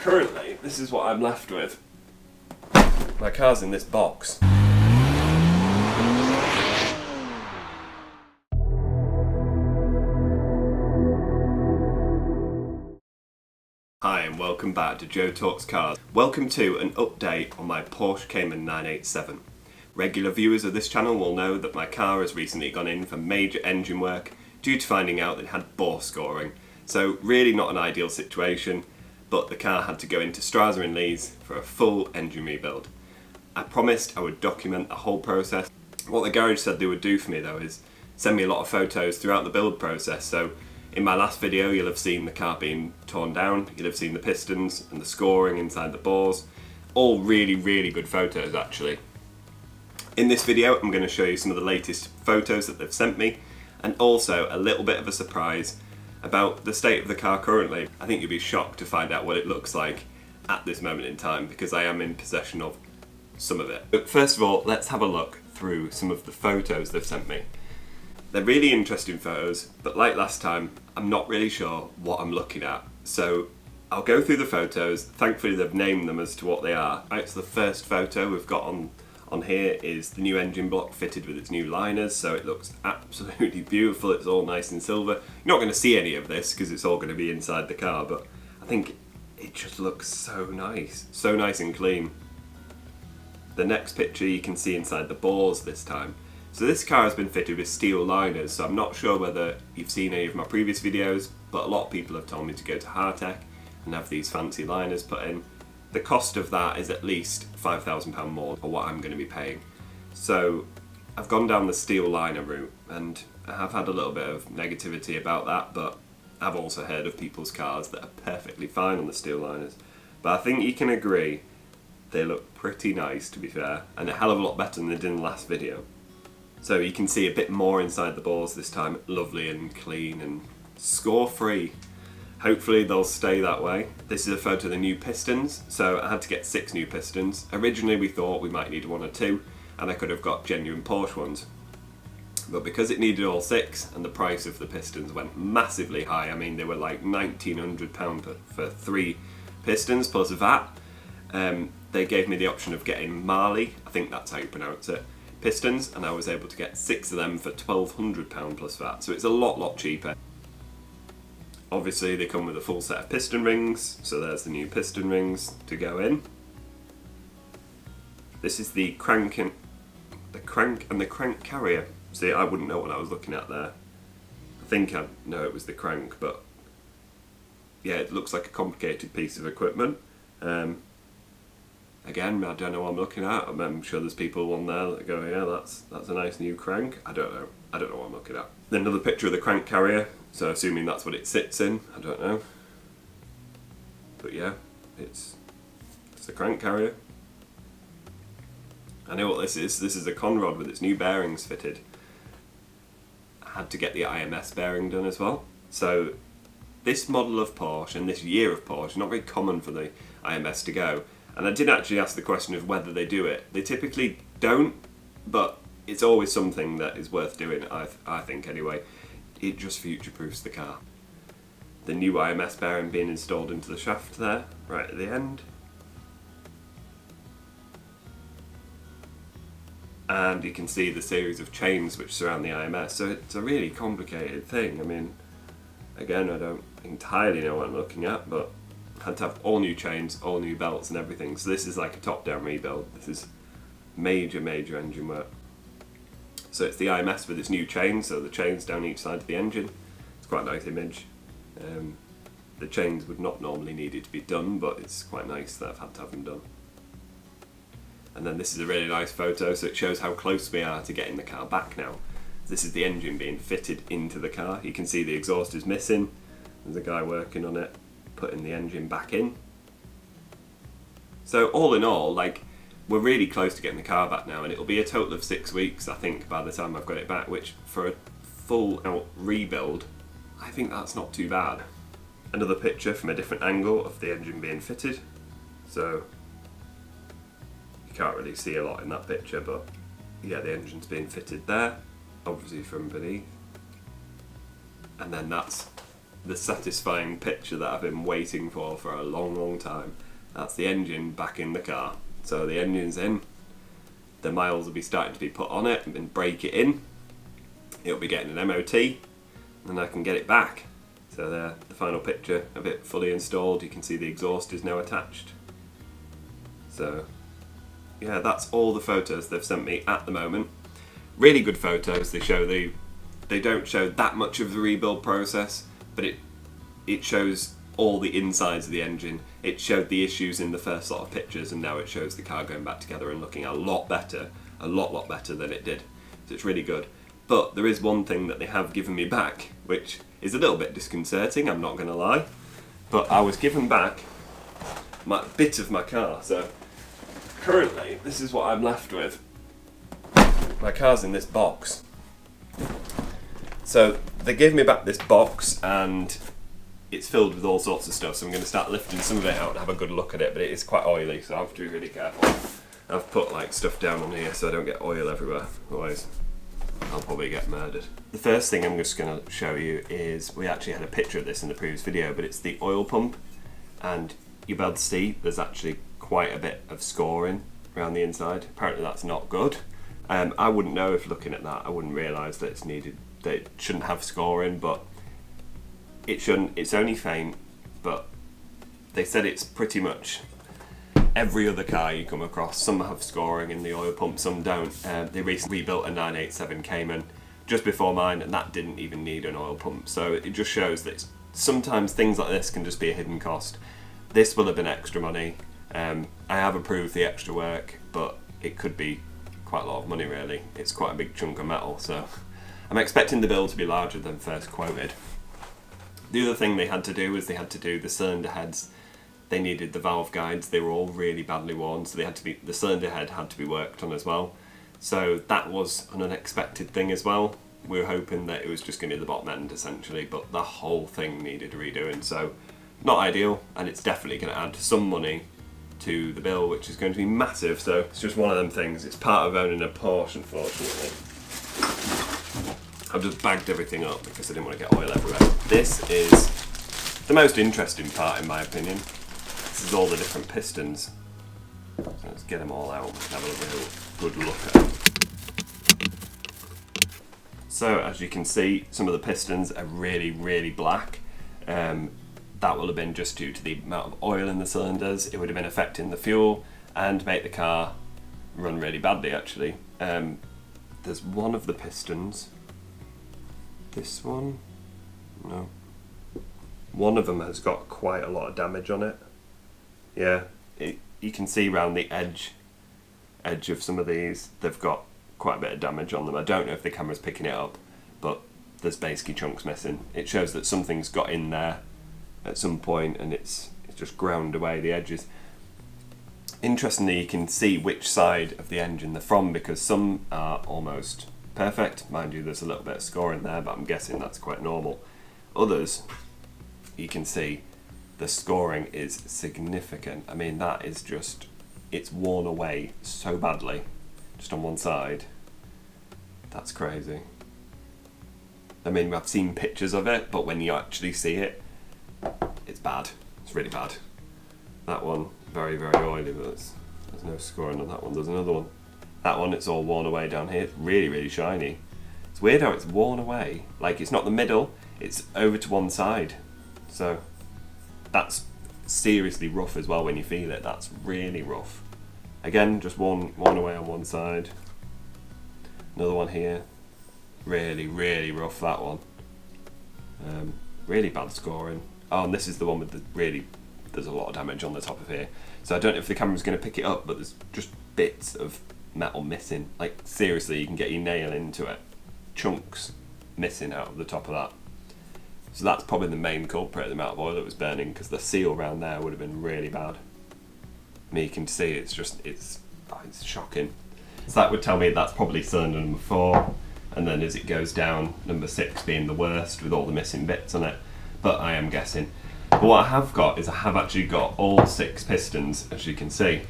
currently, this is what I'm left with. My car's in this box. Hi and welcome back to Joe Talks Cars. Welcome to an update on my Porsche Cayman 987. Regular viewers of this channel will know that my car has recently gone in for major engine work due to finding out that it had bore scoring. So really not an ideal situation, but the car had to go into Strasse in Leeds for a full engine rebuild. I promised I would document the whole process. What the garage said they would do for me though is send me a lot of photos throughout the build process. So in my last video you'll have seen the car being torn down, you'll have seen the pistons and the scoring inside the bores. All really good photos actually. In this video I'm going to show you some of the latest photos that they've sent me and also a little bit of a surprise about the state of the car currently. I think you'll be shocked to find out what it looks like at this moment in time because I am in possession of some of it. But first of all, let's have a look through some of the photos they've sent me. They're really interesting photos, but like last time, I'm not really sure what I'm looking at. So I'll go through the photos. Thankfully they've named them as to what they are. Right, so the first photo we've got on here is the new engine block fitted with its new liners, so it looks absolutely beautiful. It's all nice and silver. You're not going to see any of this because it's all going to be inside the car, but I think it just looks so nice and clean. The next picture you can see inside the bores this time. So this car has been fitted with steel liners, so I'm not sure whether you've seen any of my previous videos, but a lot of people have told me to go to Hartech and have these fancy liners put in. The cost of that is at least £5,000 more for what I'm going to be paying. So I've gone down the steel liner route and I have had a little bit of negativity about that, but I've also heard of people's cars that are perfectly fine on the steel liners. But I think you can agree they look pretty nice, to be fair, and a hell of a lot better than they did in the last video. So you can see a bit more inside the bores this time, lovely and clean and score-free. Hopefully they'll stay that way. This is a photo of the new pistons, so I had to get 6 new pistons. Originally we thought we might need 1 or 2, and I could have got genuine Porsche ones. But because it needed all 6, and the price of the pistons went massively high, I mean they were like £1,900 for 3 pistons plus VAT, they gave me the option of getting Marley, I think that's how you pronounce it, pistons, and I was able to get 6 of them for £1,200 plus VAT, so it's a lot cheaper. Obviously they come with a full set of piston rings, so there's the new piston rings to go in. This is the crank and the crank carrier. See, I wouldn't know what I was looking at there. I think I know it was the crank, but yeah, it looks like a complicated piece of equipment. Again, I don't know what I'm looking at. I'm sure there's people on there that go, yeah, that's a nice new crank. I don't know what I'm looking at. Then another picture of the crank carrier, so assuming that's what it sits in, I don't know. But yeah, it's the crank carrier. I know what this is. This is a conrod with its new bearings fitted. I had to get the Ims bearing done as well. So this model of Porsche and this year of Porsche is not very common for the Ims to go. And I did actually ask the question of whether they do it. They typically don't, but it's always something that is worth doing, I think anyway. It just future-proofs the car. The new Ims bearing being installed into the shaft there, right at the end. And you can see the series of chains which surround the Ims, so it's a really complicated thing. I mean, again, I don't entirely know what I'm looking at, but had to have all new chains, all new belts and everything. So this is like a top-down rebuild. This is major engine work. So it's the Ims with its new chains, so the chains down each side of the engine. It's quite a nice image. The chains would not normally need it to be done, but it's quite nice that I've had to have them done. And then this is a really nice photo, so it shows how close we are to getting the car back now. This is the engine being fitted into the car. You can see the exhaust is missing. There's a guy working on it, putting the engine back in. So all in all, like, we're really close to getting the car back now, and it'll be a total of 6 weeks, I think, by the time I've got it back, which for a full out rebuild, I think that's not too bad. Another picture from a different angle of the engine being fitted. So you can't really see a lot in that picture, but yeah, the engine's being fitted there, obviously from beneath. And then that's the satisfying picture that I've been waiting for a long time. That's the engine back in the car. So the engine's in, the miles will be starting to be put on it and break it in. It'll be getting an MOT, and I can get it back. So there, the final picture of it fully installed. You can see the exhaust is now attached. So yeah, that's all the photos they've sent me at the moment. Really good photos. They don't show that much of the rebuild process, but it shows all the insides of the engine. It showed the issues in the first lot of pictures, and now it shows the car going back together and looking a lot better than it did. So it's really good. But there is one thing that they have given me back, which is a little bit disconcerting, I'm not going to lie. But I was given back my bit of my car, so currently this is what I'm left with. My car's in this box. So they gave me back this box and it's filled with all sorts of stuff, so I'm going to start lifting some of it out and have a good look at it, but it is quite oily, so I have to be really careful. I've put like stuff down on here so I don't get oil everywhere, otherwise I'll probably get murdered. The first thing I'm just going to show you is, we actually had a picture of this in the previous video, but it's the oil pump, and you'll be able to see there's actually quite a bit of scoring around the inside. Apparently that's not good. I wouldn't know if looking at that, I wouldn't realise that it's needed, that it shouldn't have scoring, but it shouldn't. It's only faint, but they said it's pretty much every other car you come across. Some have scoring in the oil pump, some don't. They recently rebuilt a 987 Cayman just before mine, and that didn't even need an oil pump. So it just shows that sometimes things like this can just be a hidden cost. This will have been extra money. I have approved the extra work, but it could be quite a lot of money really. It's quite a big chunk of metal, so I'm expecting the bill to be larger than first quoted. The other thing they had to do was they had to do the cylinder heads. They needed the valve guides. They were all really badly worn, so the cylinder head had to be worked on as well. So that was an unexpected thing as well. We were hoping that it was just going to be the bottom end essentially, but the whole thing needed redoing. So not ideal, and it's definitely going to add some money to the bill, which is going to be massive. So it's just one of them things. It's part of owning a Porsche, unfortunately. I've just bagged everything up because I didn't want to get oil everywhere. This is the most interesting part in my opinion. This is all the different pistons. So let's get them all out and have a real good look at them. So as you can see, some of the pistons are really black. That will have been just due to the amount of oil in the cylinders. It would have been affecting the fuel and make the car run really badly actually. There's one of the pistons. This one? No. One of them has got quite a lot of damage on it. Yeah, you can see around the edge of some of these, they've got quite a bit of damage on them. I don't know if the camera's picking it up, but there's basically chunks missing. It shows that something's got in there at some point and it's just ground away the edges. Interestingly, you can see which side of the engine they're from, because some are almost perfect. Mind you, there's a little bit of scoring there, but I'm guessing that's quite normal. Others, you can see the scoring is significant. I mean, that is just, it's worn away so badly, just on one side. That's crazy. I mean, I've seen pictures of it, but when you actually see it, it's bad. It's really bad. That one, very oily, but there's no scoring on that one. There's another one. That one, it's all worn away down here. It's really shiny. It's weird how it's worn away. Like, it's not the middle, it's over to one side. So that's seriously rough as well when you feel it. That's really rough. Again, just worn away on one side. Another one here. Really rough, that one. Really bad scoring. Oh, and this is the one with there's a lot of damage on the top of here. So I don't know if the camera's going to pick it up, but there's just bits of metal missing. Like, seriously, you can get your nail into it. Chunks missing out of the top of that. So that's probably the main culprit, the amount of oil that was burning, because the seal around there would have been really bad. I mean, you can see it's shocking. So that would tell me that's probably cylinder number 4, and then as it goes down, number 6 being the worst with all the missing bits on it. But I am guessing. But what I have got is I have actually got all 6 pistons, as you can see.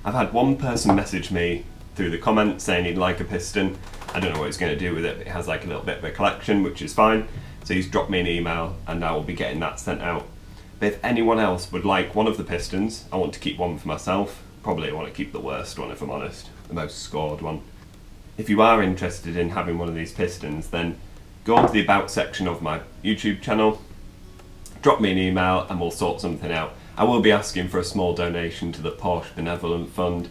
I've had one person message me through the comments saying he'd like a piston. I don't know what he's going to do with it, but it has like a little bit of a collection, which is fine. So he's dropped me an email and I will be getting that sent out. But if anyone else would like one of the Pistons, I want to keep one for myself. Probably want to keep the worst one if I'm honest, the most scored one. If you are interested in having one of these Pistons, then go onto the About section of my YouTube channel, drop me an email and we'll sort something out. I will be asking for a small donation to the Porsche Benevolent Fund,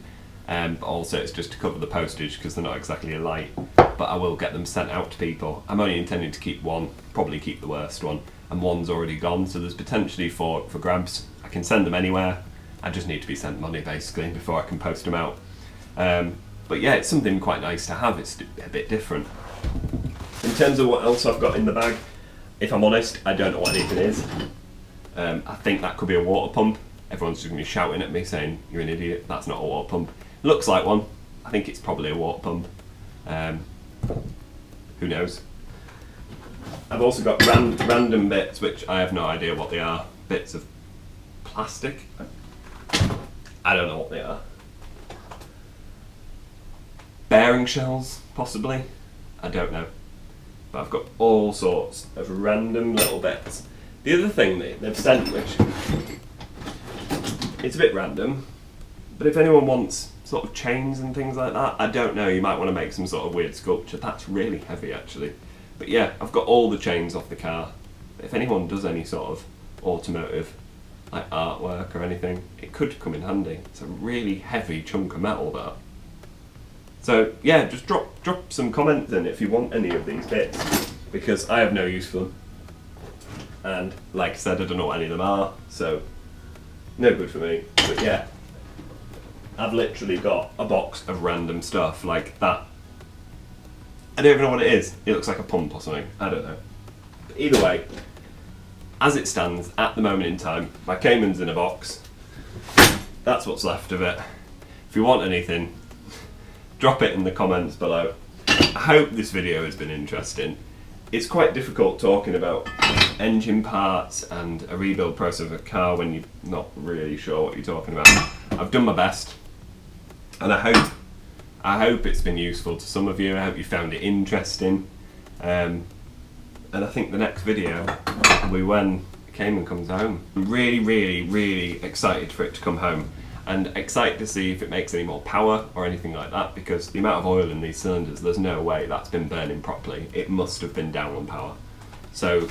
but also it's just to cover the postage because they're not exactly alike, but I will get them sent out to people. I'm only intending to keep one, probably keep the worst one, and one's already gone, so there's potentially for grabs. I can send them anywhere, I just need to be sent money basically before I can post them out. But yeah, it's something quite nice to have, it's a bit different. In terms of what else I've got in the bag, if I'm honest, I don't know what anything is. I think that could be a water pump. Everyone's just going to be shouting at me saying, you're an idiot, that's not a water pump. Looks like one. I think it's probably a water pump. Who knows? I've also got random bits, which I have no idea what they are. Bits of plastic. I don't know what they are. Bearing shells, possibly. I don't know. But I've got all sorts of random little bits. The other thing they've sent, which it's a bit random, but if anyone wants sort of chains and things like that, I don't know, you might want to make some sort of weird sculpture. That's really heavy actually. But yeah, I've got all the chains off the car. If anyone does any sort of automotive like artwork or anything, it could come in handy. It's a really heavy chunk of metal, that. So yeah, just drop some comments in if you want any of these bits, because I have no use for them. And like I said, I don't know what any of them are, so no good for me. But yeah, I've literally got a box of random stuff like that. I don't even know what it is. It looks like a pump or something. I don't know. But either way, as it stands at the moment in time, my Cayman's in a box. That's what's left of it. If you want anything, drop it in the comments below. I hope this video has been interesting. It's quite difficult talking about engine parts and a rebuild process of a car when you're not really sure what you're talking about. I've done my best, and I hope it's been useful to some of you. I hope you found it interesting, and I think the next video will be when Cayman comes home. I'm really excited for it to come home, and excited to see if it makes any more power or anything like that, because the amount of oil in these cylinders, there's no way that's been burning properly. It must have been down on power. So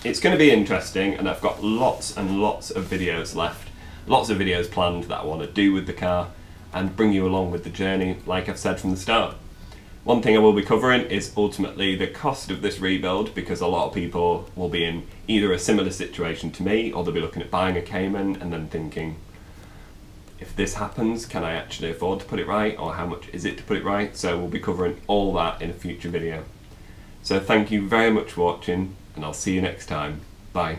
it's going to be interesting, and I've got lots and lots of videos left, lots of videos planned that I want to do with the car and bring you along with the journey, like I've said from the start. One thing I will be covering is ultimately the cost of this rebuild, because a lot of people will be in either a similar situation to me, or they'll be looking at buying a Cayman and then thinking, if this happens, can I actually afford to put it right, or how much is it to put it right? So we'll be covering all that in a future video. So thank you very much for watching, and I'll see you next time. Bye.